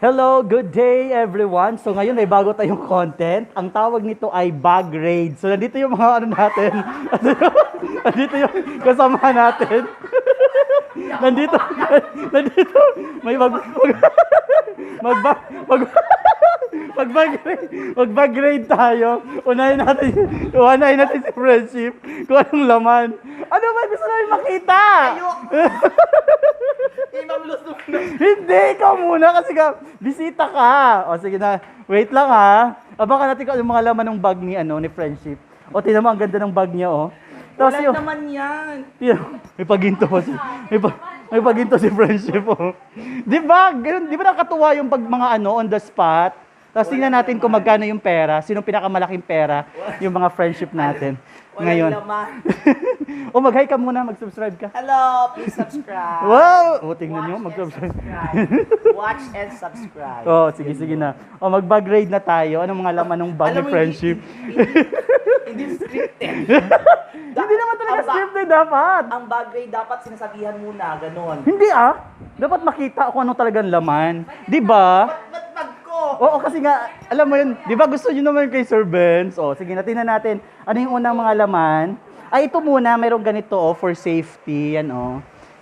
Hello, good day everyone. So ngayon may bago tayong content. Ang tawag nito ay bag raid. So nandito yung mga ano natin. Nandito yung kasama natin. Nandito may mag-bag raid tayo. Unahin natin si Friendship kung anong laman. Ano ba gusto namin makita? Hindi, ikaw muna kasi bisita ka. O sige na, wait lang ha. Abangan natin kung anong mga laman ng bag ni Friendship. O tingnan mo, ang ganda ng bag niya oh. Tapos Wala naman yan. May paginto pa si may paginto si Friendship oh. Di ba? Ganun, di ba nakatuwa yung pag mga on the spot? Tapos tingnan natin kung magkano yung pera, sinong pinakamalaking pera, yung mga friendship natin. Ngayon. O mag-hi ka muna, mag-subscribe ka. Hello, please subscribe. Wow! O tingnan nyo, mag-subscribe. Watch and subscribe. Oh, sige na. O mag-bag raid na tayo. Anong mga laman ng bag ni Friendship? Hindi scripted. Hindi naman talaga scripted dapat. Ang bag raid dapat sinasabihan muna, ganun. Hindi dapat makita kung ano talagang laman. Di ba? Ba't bag ko? Oo, kasi nga, alam mo yun, di ba gusto nyo naman kay Sir Benz? O, sige, tingnan natin. Ano yung unang mga laman? Ay, ito muna, mayroong ganito, for safety, yan,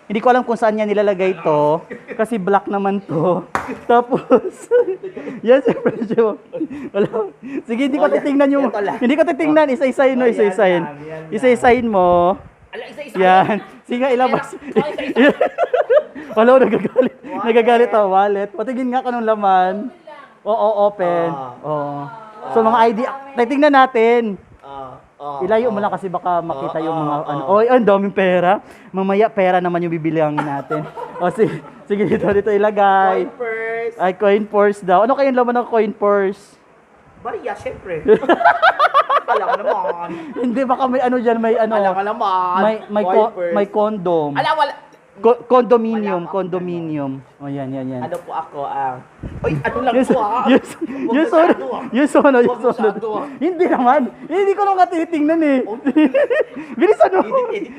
Hindi ko alam kung saan niya nilalagay to, kasi black naman to. Tapos, yan, Sir Benz. Wala. Sige, hindi ko titingnan yung, hindi ko titingnan, isa-isahin mo, isa-isahin. Isa-isahin mo. Ala, isa-isa. Yan. Sige nga, ilabas. Wala, nagagalit ang wallet. Patingin nga kanong laman. Oo, open. Oo. So mga ID, titingnan natin. Ilayo mo lang kasi baka makita yung mga ano. Oy, ang daming pera. Mamaya pera naman yung bibilangin natin. O sige dito ilagay. Coin purse. Ay, coin purse daw. Ano kayong laman ng coin purse? Bariya, syempre. Alam ka naman. Hindi, baka may ano dyan, may ano. Alam ka naman. May condom. Ala, wala. Condominium. O yan. Ano po ako Uy, ano lang po Yung sunod. Hindi naman. Hindi ko lang titingnan eh. Bilisan mo. Edit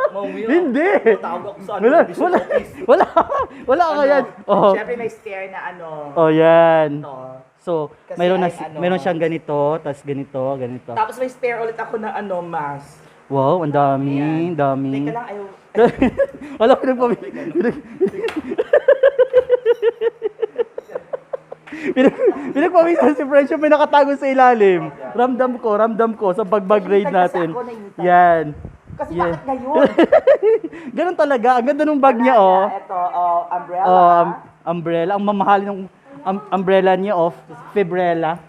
mo yun Hindi. Tawag ako sa visual office. Wala ka yan. Oh. Syempre may spare na Oh, yan. So, Kasi meron siyang ganito, tas ganito. Tapos may spare ulit ako na mask. Wow, ang dami. Teka lang, ayaw. Wala ko pinagpawisan si Friendship, may nakatago sa ilalim. Ramdam ko sa pag-bag raid natin. Yan. Kasi bakit ngayon? Ganun talaga. Ang ganda ng bag niya, Ito, umbrella. Umbrella. Ang mamahal ng umbrella niya, Fibrella.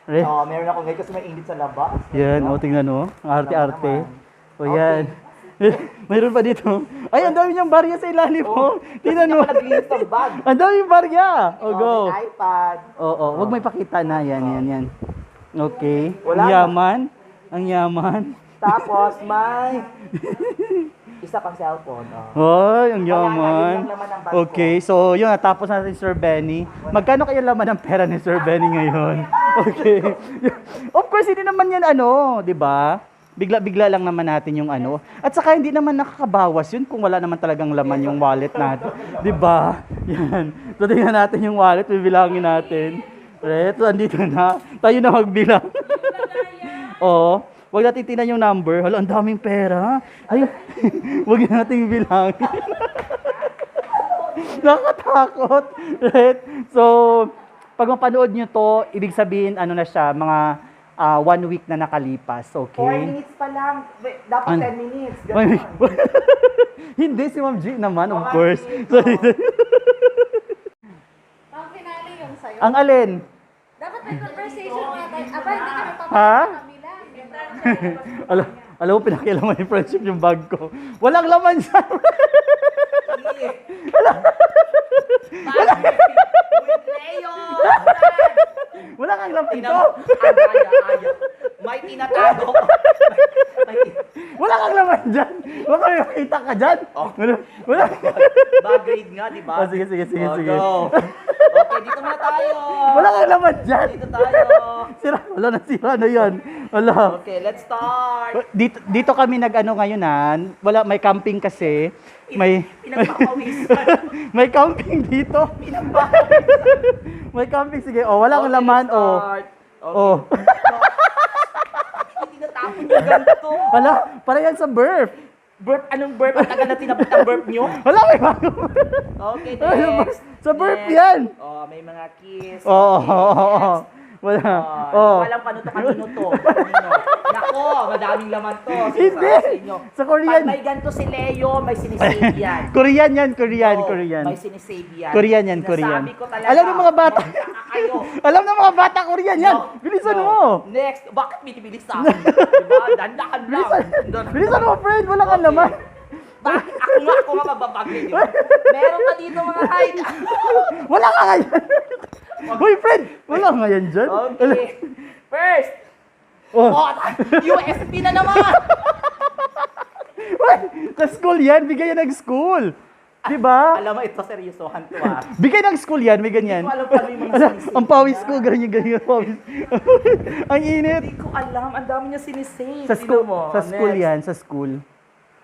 Meron ako ngayon kasi may init sa labas. Yan, tingnan mo. Ang arte-arte. Yan. Mayroon pa dito. Ay, ang dami niyang barya sa ilalim mo. Tingnan mo. Naglinis ng bag. Ang dami yung barya. Go. May iPad. Oo, wag may pakita na. Yan. Okay. Wala Ang yaman. Tapos may isa pang cellphone. Hoy, ang Wala na, yun yaman. lang naman ang bag ko. Okay, so yun, natapos natin si Sir Benny. Magkano kaya laman ng pera ni Sir Benny ngayon? Okay. Of course, hindi naman yan di ba? Bigla-bigla lang naman natin yung At saka hindi naman nakakabawas yun kung wala naman talagang laman yung wallet natin. Di ba? Yan. So, tingnan natin yung wallet, bibilangin natin. Ito, andito na. Tayo na magbilang. Oo. Huwag natin tingnan yung number. Hala, ang daming pera. Ayun. Huwag natin bilangin. Nakatakot. Right? So, pag mapanood nyo to, ibig sabihin, na siya, mga 1 week na nakalipas. Okay? 4 minutes pa lang. Dapat 10 minutes. Hindi, si Ma'am G naman, of 1 course. minute, Ang finale yung sa'yo. Ang alin? Dapat may conversation nga tayo. Aba, hindi ka Ha? nagpapakita kami lang. Alam mo, pinakialaman ni Friendship yung bag ko. Walang laman siya. Wala kang laman to. Aya. May tinatago. Wala kang laman dyan. Baka may makita ka dyan. Wala. Bag grade nga, di ba? Sige. Go. Okay, Okay, dito muna tayo. Wala kang laman dyan. Dito tayo. Sira, wala na sira na yan. Wala. Okay, let's start. Dito kami nag-ano ngayon wala, may camping kasi. May Pinagpapawisan. may camping dito. Pinagpapawisan. May camping, sige. Oh, wala kang Okay, laman. let's Oh. start. Okay. Oh. Hindi natapon yung ganito. Wala, para yan sa burp. Burp, anong burp? Ang tagal na tinapot ang burp nyo? Wala, may bago. Okay, Ano ba? next. Sa burp Next. yan. Oh, may mga kiss. Oo, Okay, oo, oo. next. Wala. Oh. Oh. Walang kanino to. Kanino? Nako, madaming laman to. Hindi. Sinasabi sa inyo. Sa Korean. Pag may ganito si Leo, may sinisave yan. Korean yan, Korean, Oo, Korean. May sinisave yan. Korean yan, Korean. Sinasabi ko talaga. Alam ng mga bata. magtaka kayo. Alam ng mga bata, Korean yan. Bilisan mo. Next, bakit binibilis sa akin? Diba? Dandahan lang. Bilisan mo, friend. Wala kang Okay. laman. Bakit? Ako nga mababagay yun. Meron pa dito mga hide. Wala ka ngayon. Hoy, friend. Wala nga yan dyan. Okay. First. Oh. Oh, USP na naman. Hoy, sa school yan. Bigay yan ng school. Diba? Alam mo, ito seryosohan to ah. Bigay ng school yan. May ganyan. Hindi ko alam paano yung mga sinisave. Ang pawis ko, ganyan, pawis. Ang init. Hindi ko alam. Ang dami niya sinisave. Sa school, Tingnan mo. sa school Next. yan, sa school.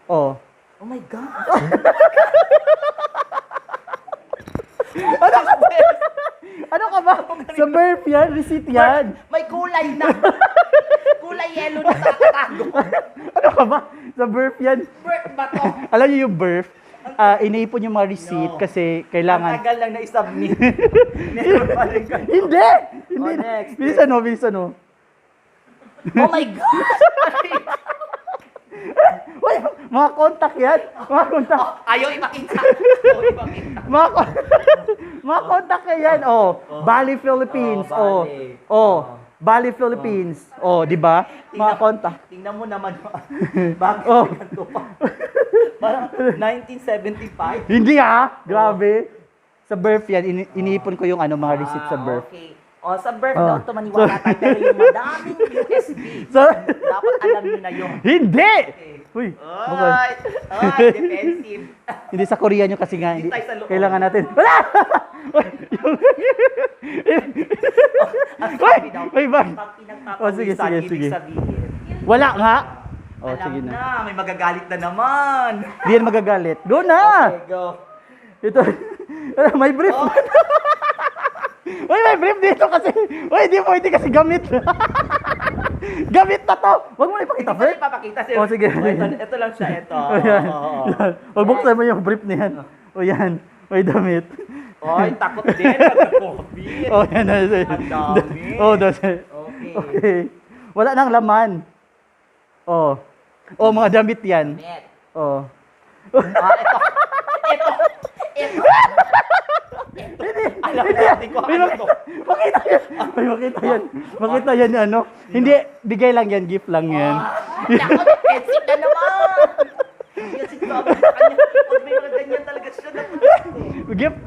Oh. Oh my God. Ano ka ba? Sa burp yan, receipt yan. May kulay na. Kulay yellow na nakatago. Ano ka ba? Sa burp yan. Birth ba to? Alam niyo yung burp? Inaipon yung mga receipt No. kasi Ang kailangan. tagal lang na i-submit. Meron pa rin ganun. Hindi! Hindi. Oh, next. Bilisan mo, bilisan mo. Oh my God! Uy, mga contact yan. Mga contact. Ayaw ipakita. Ayaw ipakita. Mga, mga contact yan. Oh, Bali, Philippines. Oh, Oh, Bali. oh, Bali, Philippines. Oh, di ba? Mga contact. Tingnan mo naman. Bakit Oh. ganito pa? Parang 1975. Hindi grabe. Sa birth yan, iniipon ko yung mga receipt sa birth. Okay. O, sa birth Oh. daw ito maniwala tayo. Pero yung madaming USB, So, dapat alam nyo na yun. hindi! Okay. Uy, Alright. Ay, defensive. hindi sa Korean yung kasi nga. Hindi tayo sa loob. Kailangan natin. Wala! Uy, Ang sabi daw, Uy, bag. pag pinagpapawisan, Oh, sige, sige, ibig sige. sabihin, Wala nga. Oh, alam sige na. na. May magagalit na naman. Hindi yan magagalit. Go na! Okay, go. Ito. May brief. Oh. Uy, may brief dito kasi. Uy, hindi pwede kasi gamit. Gamit na to. Huwag mo na ipakita, Hindi ko friend. na ipapakita. Oh, sige. Ito lang siya, ito. O yan. Oo. Yan. Huwag buksan mo yung brief na yan. O yan. May damit. Oy, takot din. Nagka-COVID. O yan. Ang dami. O, dose. Okay. Okay. Wala nang laman. O. O, mga damit yan. Net. O. Ito. Ito. Ito. Alam natin ko ano to. Makita yan. May makita yan. Makita yan ano. Hindi, bigay lang yan. Gift lang yan. Nako, defensive na naman. Kasi sabi sa kanya, pag may mga ganyan talaga siya na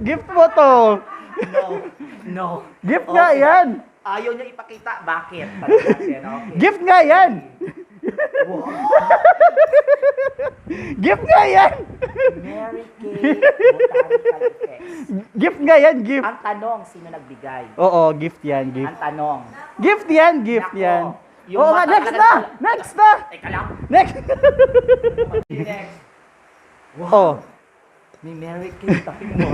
Gift mo to. No. No. Gift nga Okay. yan. Ayaw niya ipakita. Bakit? Talaga, okay. Gift nga yan. Wow. Gift nga yan. Mary Kay Botanical Effects. Gift nga yan. Gift. Ang tanong, sino nagbigay? Oo, gift yan. Gift. Ang tanong. Gift yan. Gift Nako, yan. yung Oo nga, mata next talaga- na. Next na. Teka lang. Next. Next. Oh. May Mary Kay. Tapin mo.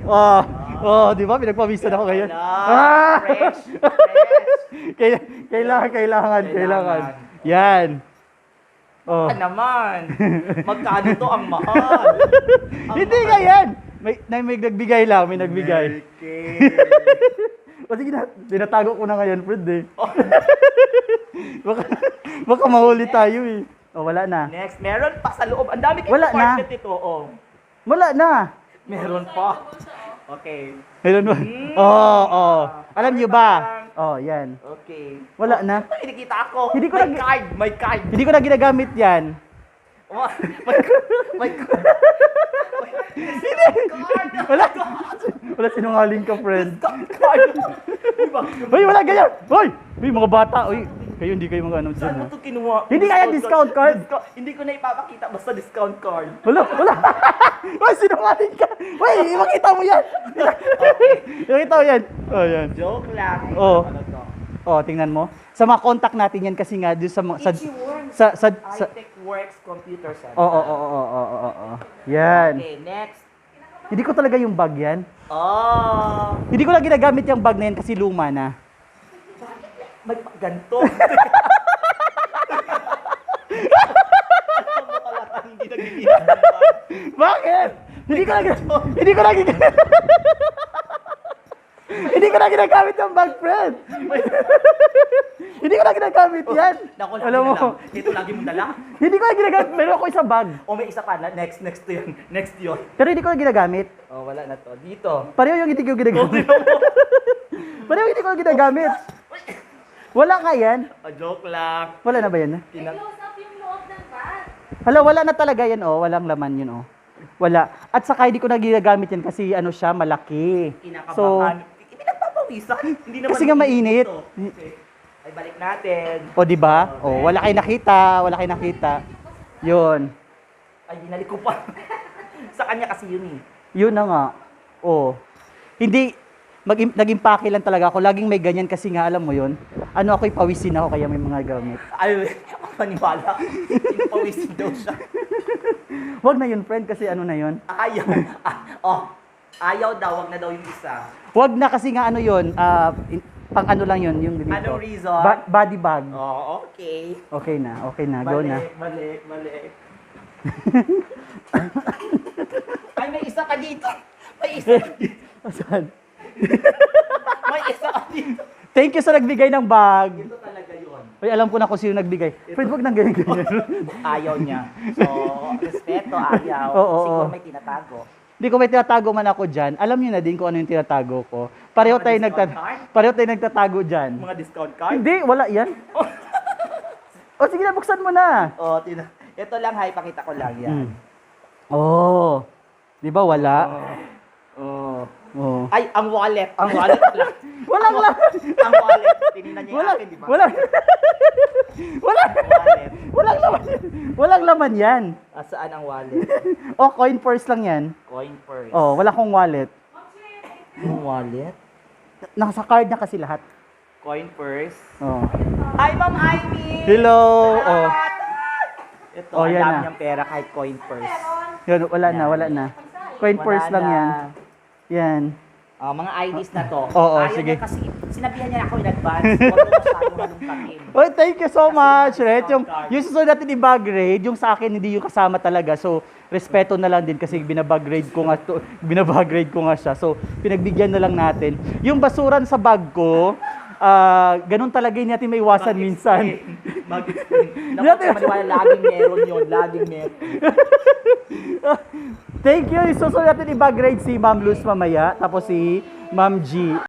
Oh. Oh, di ba? Pinagpawisan ako ngayon. Wala. Fresh. Fresh. Kailangan. Kailangan. Yan. Oh. Ano naman? Magkano to ang mahal? Ang Hindi mahal. nga yan. May nagbigay lang. May nagbigay. Mary Kay. O sige na, tinatago ko na ngayon, Fred eh. baka mahuli tayo eh. O, wala na. Next, meron pa sa loob. Ang dami Wala na. compartment ito. Oh. Wala na. Meron pa. Okay. Meron ba? Oo. Alam niyo ba? Oh, yan. Okay. Wala na. Ay, nakita ako. Hindi ko may nag- card. May card. Hindi ko na ginagamit yan. Oh, may card. Card. Wala. Wala sinungaling ka, friend. Card. Uy, bakit? Hoy, wala ganyan. Hoy, mga bata. Hoy, Kayo hindi kayo mag-ano dyan. Saan mo Ha? ito kinuha? Hindi kaya discount card? Hindi ko na ipapakita, basta discount card. Wala, wala. Uy, sinungaling ka. Uy, makita mo yan. Makita mo yan. Oh, yan. Joke lang. Oo. Ano to? Oh, tingnan mo. Sa mga contact natin yan kasi nga doon sa Itchy worms. sa iTech Works Computer Center. Oo. Yan. Okay, next. Hindi ko talaga yung bag yan. Oh, Hindi ko lang ginagamit yung bag na yan kasi luma na. may ganito. Hindi nagiging. Bakit? Hindi ko lang hindi ko lang hindi ko lang ginagamit yung bag, friend. Hindi ko lang ginagamit yan. Naku, Alam mo, Dito lagi mo dala. hindi ko lang ginagamit. Meron ako isang bag. O may isa pa na, next to yun. Next yun. Pero hindi ko lang ginagamit. Oh, wala na to. Dito. Pareho yung hindi ko ginagamit. Pareho yung hindi ko ginagamit. Wala ka yan? Oh, joke lang. Wala na ba yan? I-close up yung loob ng bag. Hala, wala na talaga yan, oh. Walang laman yun, oh. Wala. At saka hindi ko na ginagamit yan kasi ano siya, malaki. So, Kinakabahan. Pinagpapawisan. Hindi naman kasi nga mainit. ito. Okay. Ay, balik natin. O, di ba? O, wala kayo nakita. Wala kayo nakita. Yun. Ay, binalik ko pa. Sa kanya kasi yun eh. Yun na nga. O. Hindi, nag-impake lang talaga ako. Laging may ganyan kasi nga, alam mo yun. Ano ako'y pawisin ako kaya may mga gamit. Ay, maniwala. Pinapawisin daw siya. Wag na yun, friend, kasi ano na yun. Ayaw. Ayaw daw, wag na daw yung isa. Wag na kasi nga ano yun. Pang ano lang yun, yung dito. Anong reason? Body bag. Oh, okay. Okay na, go na. Mali. Ay, may isa ka dito. May isa ka dito. Saan? May isa ka dito. Thank you sa nagbigay ng bag. Ito talaga yun. Ay, alam ko na kung sino nagbigay. Friend, wag nang ganyan. Ayaw niya. So, respeto, ayaw. Oo. Siguro may tinatago. Hindi ko may tinatago man ako dyan. Alam niyo na din kung ano yung tinatago ko. Pareho Mga tayo, discount card? pareho tayo nagtatago dyan. Mga discount card? Hindi, wala yan. O sige na, buksan mo na. Oh, ito lang, hay, pakita ko lang yan. Oh. Di ba wala? Oh. Oh. Ay, ang wallet. Ang wallet lang. Walang laman. Ang wallet. Tinignan niya yung Wala, akin, di ba? wala. Wala. Wallet. Walang laman. Walang laman yan. Saan ang wallet? O, coin purse lang yan. Coin purse. Oh, wala kong wallet. Yung wallet? Nasa card na kasi lahat. Coin purse. Oh. Hi, Ma'am Ivy! Hello. Oh. Ito, Oh, ang yan dami na. niyang pera kahit coin purse. Yun, wala na. Coin purse Wala lang na. yan. Yan. Mga IDs na to. Oo, Ayaw sige. niya kasi, sinabihan niya ako in advance. Huwag mo masyadong halongkatin. Oh, thank you so much, Red. discount card. Yung susunod natin i-bag grade, yung sa akin hindi yung kasama talaga. So, respeto na lang din kasi binabag grade ko nga siya. So, pinagbigyan na lang natin. Yung basuran sa bag ko, ganun talaga yun natin may iwasan minsan. Mag-explain. Naku, sa maniwala, laging meron yun. Laging meron. Thank you. Susunod natin i-bag grade si Ma'am Luz mamaya, tapos si Ma'am G.